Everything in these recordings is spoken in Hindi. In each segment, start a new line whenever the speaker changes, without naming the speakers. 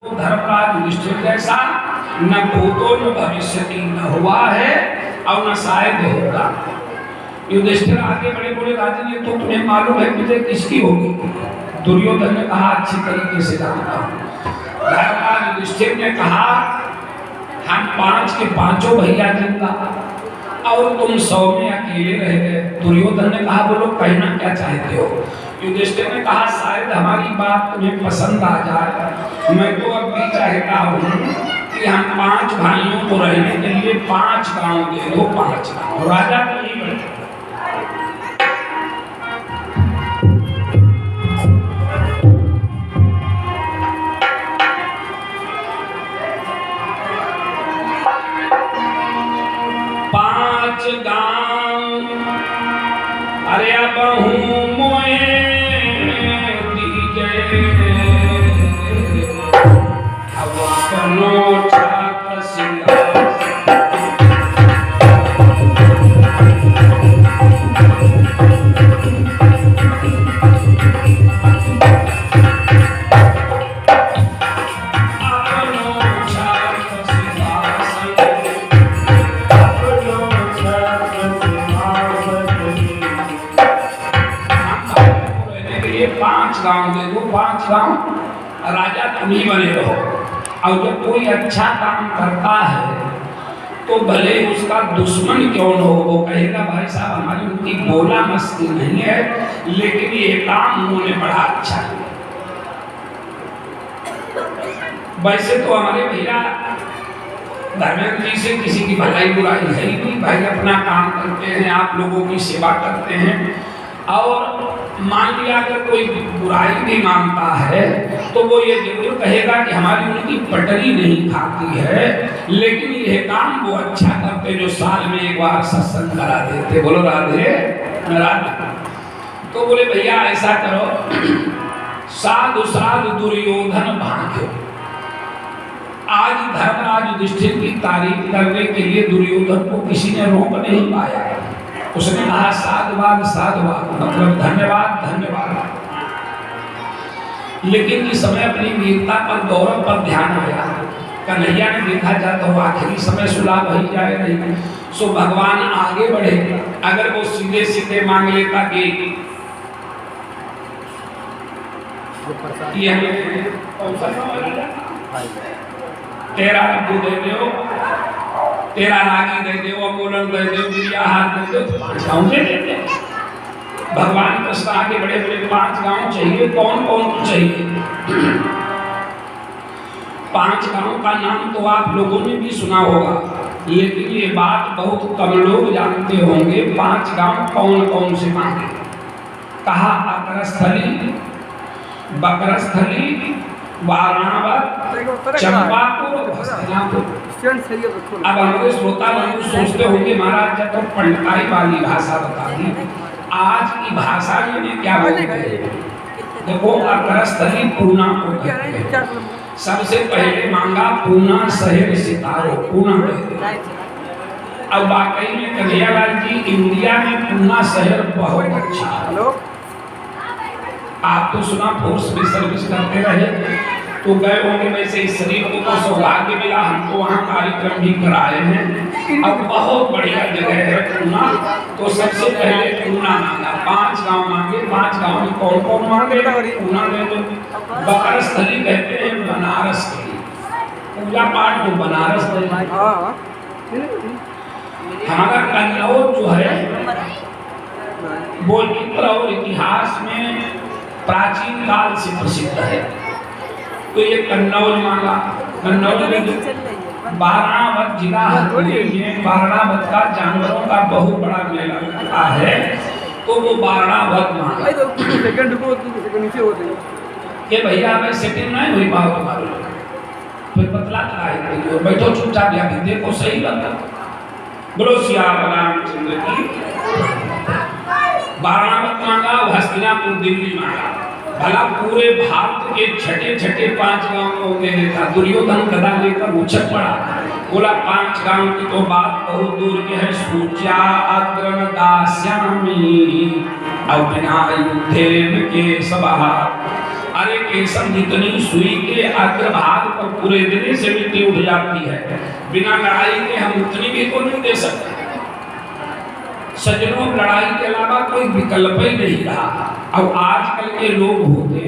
धर्मराज युधिष्ठिर जैसा न भूतो न भविष्यति, न हुआ है और न शायद होगा। युधिष्ठिर आगे बड़े बोले, राजन ये तो तुम्हें मालूम है मुझे किसकी होगी? दुर्योधन ने कहा, अच्छी तरीके से जानता हूं। धर्मराज युधिष्ठिर ने कहा, हम 5 के 5 भैया जिंदा और तुम 100 में अकेले रह गए। दुर्योधन ने कहा, बोलो कहना क्या चाहते हो? युधिष्ठिर ने कहा, शायद हमारी बात तुम्हें पसंद आ जाए। मैं तो अब भी चाहता हूँ कि हम 5 भाइयों को रहने के लिए 5 गांव दे दो, 5 गांव। राजा तो नहीं बैठे। गांव अरे बहु मोए दीजे अब अपनो छात्र सिंगार गांव दे दो, 5 गांव। राजा तुम ही बने रहो। और जब कोई अच्छा काम करता है तो भले उसका दुश्मन क्यों न हो, वो कहेगा भाई साहब हमारी उनकी बोला मस्ती नहीं है, लेकिन ये काम उन्होंने बड़ा अच्छा है। वैसे तो हमारे भैया धर्मेंद्र जी से किसी की भलाई बुराई है ही नहीं, भाई अपना काम करते हैं, आप लोगों की सेवा करते हैं। और मान लिया अगर कोई बुराई भी मानता है तो वो ये जरूर कहेगा कि हमारी उनकी पटरी नहीं खाती है, लेकिन ये काम वो अच्छा करते जो साल में एक बार सत्संग करा देते। बोलो राधे राधे। तो बोले भैया ऐसा करो, साधु साधु दुर्योधन भाग्यो। आज धर्मराज युधिष्ठिर की तारीफ करने के लिए दुर्योधन को किसी ने रोक नहीं पाया। उसने कहा साधुवाद साधुवाद, मतलब धन्यवाद धन्यवाद। लेकिन इस समय अपनी वीरता पर गौरव पर ध्यान आया। कन्हैया ने देखा जाता हो आखिरी समय सुलभ ही जाए नहीं, सो भगवान आगे बढ़े। अगर वो सीधे सीधे मांग लेता कि तेरा रब्बू दे दो, तेरा रागी दे दो, अमोलन दे दो, बिरियाहार दे दो, तो 5 गांव दे देते। भगवान कृष्ण आगे बड़े बड़े 5 गांव चाहिए। कौन कौन चाहिए? 5 गांव का नाम तो आप लोगों ने भी सुना होगा, लेकिन ये बात बहुत कम लोग जानते होंगे। 5 गांव कौन कौन से मांगे? कहा अकरस्थली, बकरस्थली, वाराणवत, चंपापुर, हस्तिनापुर। अब हमारे श्रोता बंधु सोचते होंगे महाराज जब तो पंडिताई वाली भाषा बता दी, आज की भाषा में क्या बोलते हैं? देखो अकरस्थली पूना को सबसे पहले मांगा पूना शहर सितारो, पूना। अब वाकई में कन्हैयालाल जी इंडिया में पूना शहर बहुत अच्छा है। आप तो सुना फोर्स में सर्विस करते रहे तो गए होंगे, वैसे इस शरीर को तो सौभाग्य मिला, हमको वहाँ कार्यक्रम भी कराए हैं। अब बहुत बढ़िया जगह है पूना। तो सबसे पहले पूना मांगा, 5 गांव मांगे। 5 गांव में कौन कौन मांगे? पूना में तो बकरस्थली कहते हैं बनारस के, पूजा पाठ तो बनारस में। हमारा कन्नौज जो है वो चित्र और इतिहास में प्राचीन काल से प्रसिद्ध है। तो ये कन्नौज मांगा। कन्नौज में वाराणवत जिला है, वाराणवत का जानवरों का बहुत बड़ा मेला लगता है, तो वो वाराणवत मांगा। ये भैया हमें सेटिंग नहीं हुई बात तुम्हारी, फिर पतला चला बैठो चुपचाप जाके देखो सही लगता। बोलो सियावर रामचंद्र की। वाराणवत मांगा, हस्तिनापुर दिल्ली मांगा। भला पूरे भारत के छठे 5 गांव को दे देता। दुर्योधन गदा लेकर उछल पड़ा, बोला 5 गांव की तो बात बहुत दूर की है। सूचा अग्रन दास्यामी और बिना युद्धेन के सभा अरे केसम जितनी सुई के अग्रभाग पर पूरे दिन से मिट्टी उठ जाती है, बिना लड़ाई के हम उतनी भी तो नहीं दे सकते। सज्जनों, लड़ाई के अलावा कोई विकल्प ही नहीं रहा। अब आजकल के लोग होते,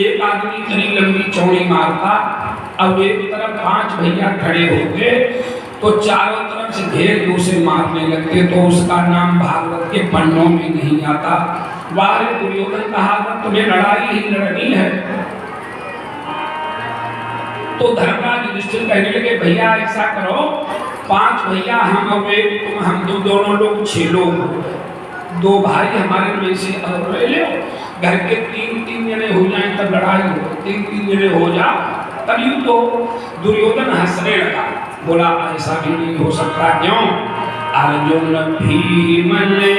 एक आदमी इतनी लंबी चौड़ी मारता, अब एक तरफ 5 भैया खड़े होते तो चारों तरफ से घेर के उसे मारने लगते, तो उसका नाम भागवत के पन्नों में नहीं आता। वारे दुर्योधन कहा तुम्हें लड़ाई ही लड़नी है। तो धर्मराज युधिष्ठिर कहने लगे भैया ऐसा करो, 5 भैया हम और एक तुम, हम दोनों लोग 6 लोग, 2 भाई हमारे में से और ले लो, घर के 3-3 जने हो जाएं तब लड़ाई हो, 3-3 जने हो जा तब युद्ध हो। दुर्योधन हंसने लगा, बोला ऐसा भी नहीं हो सकता। क्यों? अर्जुन भीम ने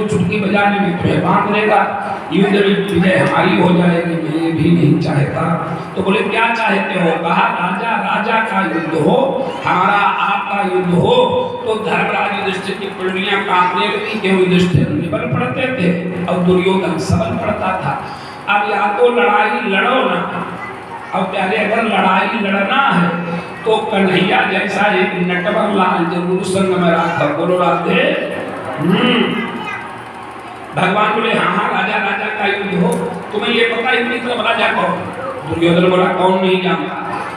चुटकी बजाने में तुम्हें बांध देगा, युद्ध में विजय हमारी हो जाएगी, मैं ये भी नहीं चाहता। तो बोले क्या चाहते हो? कहा राजा राजा का युद्ध हो, हमारा आपका युद्ध हो। तो धर्मराज युधिष्ठिर की पिंडलियां कांपने लगी, क्यों युधिष्ठिर निबल पड़ते थे और दुर्योधन सबल पड़ता था। अब या तो लड़ाई लड़ो ना, अब प्यारे अगर लड़ाई लड़ना है तो कन्हैया जैसा एक नटवर लाल जरूर संग में रखा। बोलो राधे। भगवान बोले हाँ हाँ राजा राजा का युद्ध हो, तुम्हें ये पता है इनकी तरफ राजा कौन? दुर्योधन बोला कौन नहीं जानता।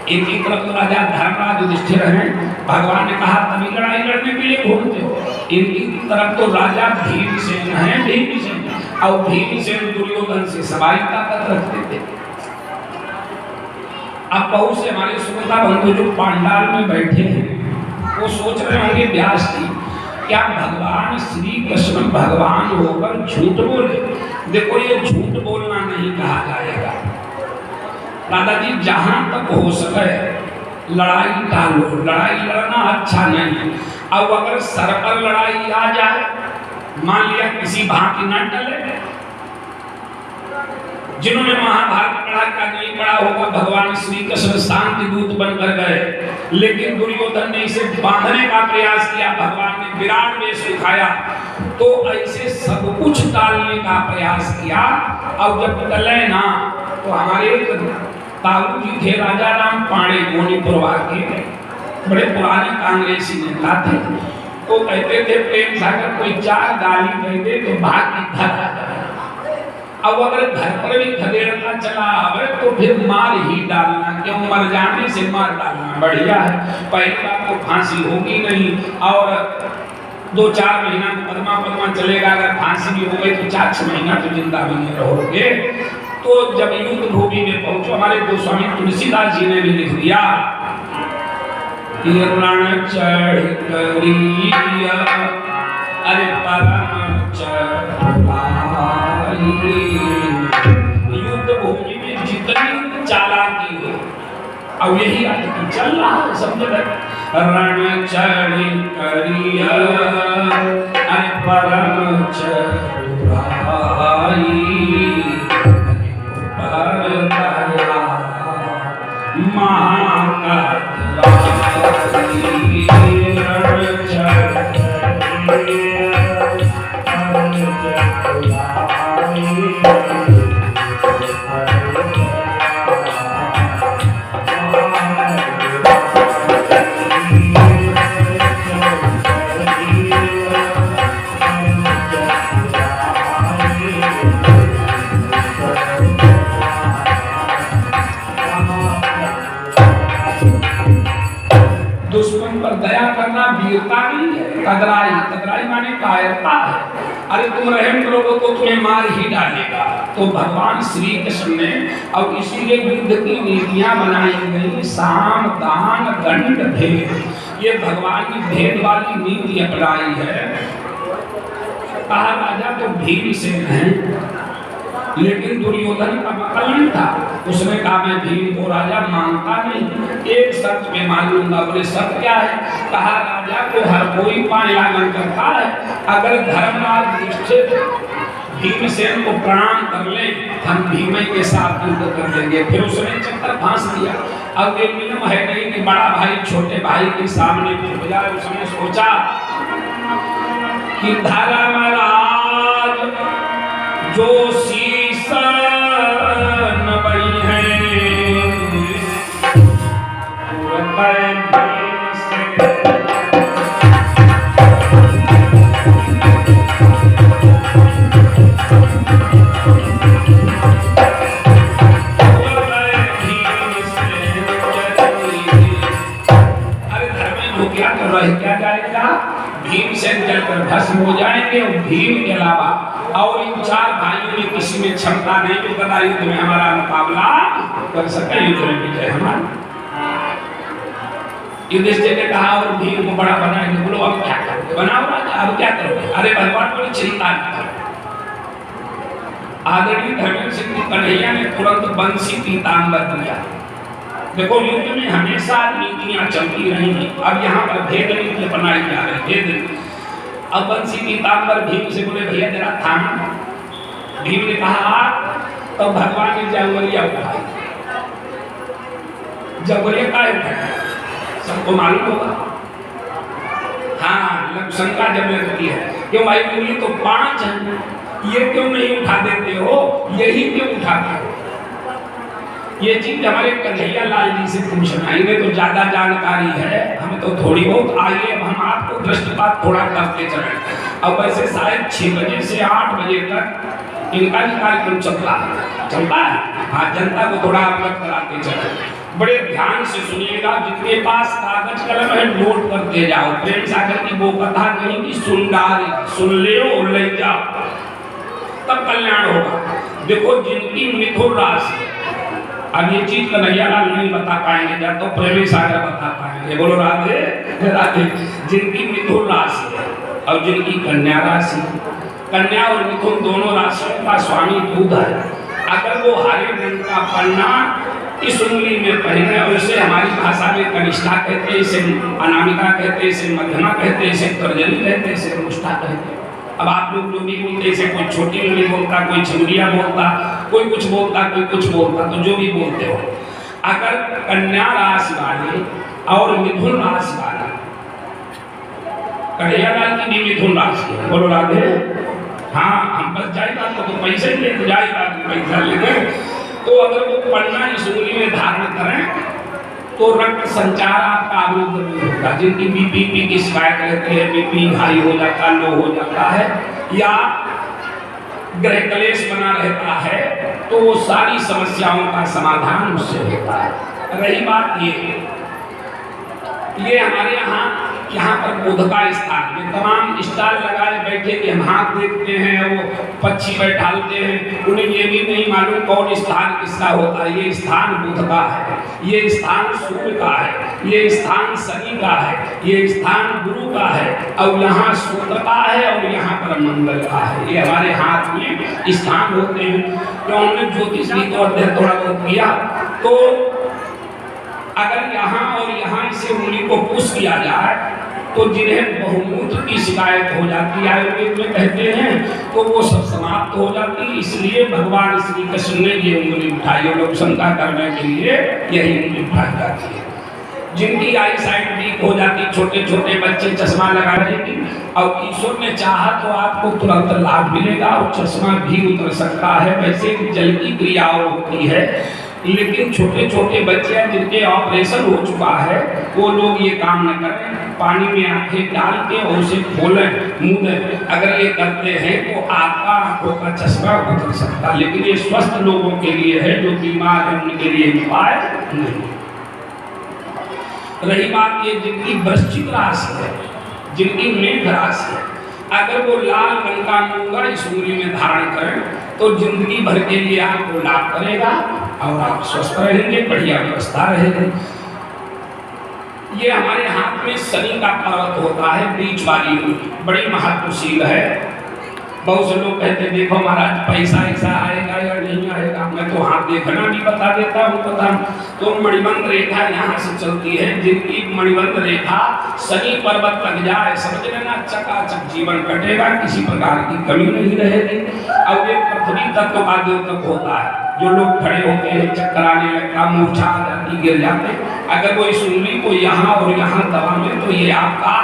इनकी तरफ तो राजा धर्मराज युधिष्ठिर हैं। भगवान ने कहा तभी लड़ाई लड़ने के लिए घूमते हो। इनकी तरफ तो राजा भीमसेन हैं, भीमसेन, और भीमसेन दुर्योधन से सवाई ताकत रखते थे। अब बहुत से हमारे श्रोता बंधु जो पांडाल में बैठे हैं वो सोच रहे होंगे व्यास जी क्या भगवान श्री कृष्ण भगवान होकर झूठ बोले? देखो ये झूठ बोलना नहीं कहा जाएगा। दादाजी जहां तक हो सके लड़ाई टालो, लड़ाई लड़ना अच्छा नहीं। अब अगर सर पर लड़ाई आ जाए, मान लिया किसी भांति न टले, जिन्होंने महाभारत पढ़ा का नहीं पढ़ा होगा, भगवान श्री कृष्ण शांति दूत बनकर गए, लेकिन दुर्योधन ने इसे बांधने का प्रयास किया, भगवान ने विराट वेश दिखाया, तो ऐसे सब कुछ टालने का प्रयास किया। अब जब टले ना तो हमारे ताऊ जी थे राजा राम पाणे गोनीपुरवा के, बड़े पुराने कांग्रेसी नेता थे। तो कहते थे प्रेम सागर कोई 4 गाली कह दे तो भाग की घर आ जाए। अब अगर घर पर भी खदेड़ना चला आवे तो फिर मार ही डालना, क्यों? मर जाने से मार डालना बढ़िया है। पहली बात तो फांसी होगी नहीं, और 2-4 महीना पदमा चलेगा। अगर फांसी भी हो गई तो 4-6 महीना तो जिंदा भी नहीं रहोगे। तो जब युद्ध भूमि में पहुंचो, हमारे गोस्वामी तुलसीदास जी ने भी लिख दिया रण चढ़ करिया अरे परम युद्ध भूमि में जितनी चालाकी हो, अब यही आजकल चल रहा है, समझ रहे? रण चढ़ करिया अरे परम चतुराई कदराई, कदराई माने कायरता है। अरे तुम रहम करोगे तो तुम्हें मार ही डालेगा। तो भगवान श्री कृष्ण ने अब इसीलिए युद्ध की नीतियां बनाई गई, साम दान दंड भेद, ये भगवान की भेद वाली नीति अपनाई है। कहा राजा तो भीमसेन है, लेकिन दुर्योधन का मकल नहीं था। उसने कहा मैं भीम को राजा मानता नहीं, एक शर्त पे मान लूंगा। बोले शर्त क्या है? कहा राजा को हर कोई पायलागन करता है, अगर धर्मराज युधिष्ठिर भीमसेन को प्रणाम कर ले, हम भीम के साथ युद्ध कर लेंगे। फिर उसने चक्कर फांस दिया। अब ये नियम है नहीं कि बड़ा भाई छोटे भाई के सामने झुक जाए। उसने सोचा कि धर्मराज जो शीश नबई है, क्या जाएगा? भीमसेन जलकर भस्म हो जाएंगे और भीम के अलावा और इन चार भाइयों में किसी में क्षमता नहीं जो कदा युद्ध में हमारा मुकाबला कर सके, युद्ध में विजय हमारा। युधिष्ठिर ने कहा और भीम को बड़ा बनाएंगे। बोलो अब क्या करोगे? बनाओ राजा, अब क्या करोगे? अरे भगवान बोले चिंता नहीं करो। आदरणीय धर्मेंद्र सिंह जी कन्हैया ने तुरंत बंसी पीतांबर दिया। देखो युद्ध में हमेशा नीतियां चलती रही हैं। अब यहाँ पर भेद नीति अपनाई जा रही है। अब बंसी पीतांबर भीम से बोले भैया जरा थाम। भीम ने कहा तो भगवान ने जंगलिया उठाई। जंगलिया का उठाया सबको मालूम होगा। हाँ, शंका जब लगती है क्यों भाई बोली तो 5 है, ये क्यों नहीं उठा देते हो? यही क्यों उठाते हो? ये चीज हमारे कन्हैया लाल जी से पूछना, इन्हें तो ज्यादा जानकारी है, हमें तो थोड़ी बहुत। आइए हम आपको दृष्टिपात थोड़ा करते चले। अब वैसे शायद 6 बजे से 8 बजे तक इनका भी कार्यक्रम चलता है। हाँ, जनता को थोड़ा अवगत कराते चले। बड़े ध्यान से सुनिएगा, जिनके पास कागज कलम है नोट करते जाओ। प्रेम सागर की वो कथा नहीं कि सुन ले और ले जाओ, तब कल्याण होगा। देखो जिनकी मिथुन राशि, अब ये चीज कन्हैया लाल नहीं बता पाएंगे, जब तो प्रेमी सागर बता पाएंगे। बोलो राधे राधे। जिनकी मिथुन राशि है और जिनकी कन्या राशि, कन्या और मिथुन दोनों राशियों का स्वामी बुध है, अगर वो हरे रंग का पन्ना इस उंगली में पहने, और इसे हमारी भाषा में कनिष्ठा कहते हैं, इसे अनामिका कहते हैं, इसे मध्यमा कहते हैं, इसे तर्जनी कहते हैं, इसे मुष्टा कहते हैं। अब आप लोग जो भी बोलते हैं, कोई छोटी उंगली बोलता, कोई छिमरिया बोलता, कोई कुछ बोलता, कोई कुछ बोलता, तो जो भी बोलते हो, अगर कन्या राशि वाले और मिथुन राशि वाले, कन्हैया लाल की भी मिथुन राशि है, बोलो राधे। हाँ, हम बस जाएगा तो पैसे लेते जाएगा, पैसा लेंगे। तो अगर वो पन्ना इस उंगली में धारण करें तो रक्त संचार आपका अवरुद्ध होगा। जिनकी बीपी की शिकायत रहती है, बीपी हाई हो जाता है, लो हो जाता है, या ग्रह क्लेश बना रहता है, तो वो सारी समस्याओं का समाधान उससे होता है। रही बात ये हमारे यहाँ पर बुध का स्थान में तमाम स्टार लगाए बैठे कि हम हाथ देखते हैं, वो पक्षी बैठालते हैं, उन्हें ये भी नहीं मालूम कौन स्थान किसका होता है। ये स्थान बुध का है, ये स्थान सूर्य का है, ये स्थान शनि का है, ये स्थान गुरु का है, और यहाँ शुक्र का है, और यहाँ पर मंगल का है। ये हमारे हाथ में स्थान होते हैं। तो हमने ज्योतिष भी तो अध्ययन थोड़ा बहुत किया, तो अगर यहाँ और यहाँ इसे उंगली को पुश किया जाए तो जिन्हें बहुमूत्र की शिकायत हो जाती है, आयुर्वेद में कहते हैं, तो वो सब समाप्त हो जाती है। इसलिए भगवान श्री कृष्ण ने ये उंगली उठाई, और लोग शंका करने के लिए यही उंगली उठाई जाती है। जिनकी आई साइट वीक हो जाती, छोटे छोटे बच्चे चश्मा लगा लेंगे, और ईश्वर ने चाहा तो आपको तुरंत लाभ मिलेगा और चश्मा भी उतर सकता है। वैसे जल की क्रिया होती है, लेकिन छोटे छोटे बच्चे जिनके ऑपरेशन हो चुका है, वो लोग ये काम न करें। पानी में आंखें डाल के और उसे खोलें, मुंह अगर ये करते हैं तो आपका आंखों का चश्मा उतर सकता है। लेकिन ये स्वस्थ लोगों के लिए है, जो बीमार है उनके लिए उपाय नहीं। रही बात ये जिनकी वृश्चिक राशि है, जिनकी मेघ राशि है, अगर वो लाल रंग का मूंगा इस उंगली में धारण करें तो जिंदगी भर के लिए आपको लाभ करेगा और आप स्वस्थ रहेंगे, बढ़िया व्यवस्था रहेगी। ये हमारे हाथ में शनि का पर्वत होता है, बीच वाली उंगली बड़ी महत्वशील है। बहुत से लोग कहते देखो महाराज पैसा ऐसा आएगा या नहीं आएगा, मैं तो हाथ देखना भी बता देता हूँ। पता तो मणिबंध रेखा यहाँ से चलती है, जिनकी मणिबंध रेखा शनि पर्वत तक जाए, समझ लेना चकाचक जीवन कटेगा, किसी प्रकार की कमी नहीं रहेगी। अब ये पृथ्वी तत्व का द्योतक होता है, जो लोग खड़े होते हैं चक्कर आने लगता, मूर्छा आ जाती, गिर जाते, अगर वो इस उंगली को यहाँ और यहाँ दबा में तो ये आपका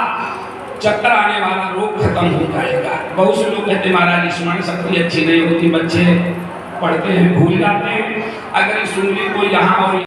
चक्कर आने वाला रोग खत्म हो जाएगा। बहुत से लोग कहते महाराज स्मरण शक्ति अच्छी नहीं होती, बच्चे पढ़ते हैं भूल जाते हैं, अगर इस उंगली को यहाँ और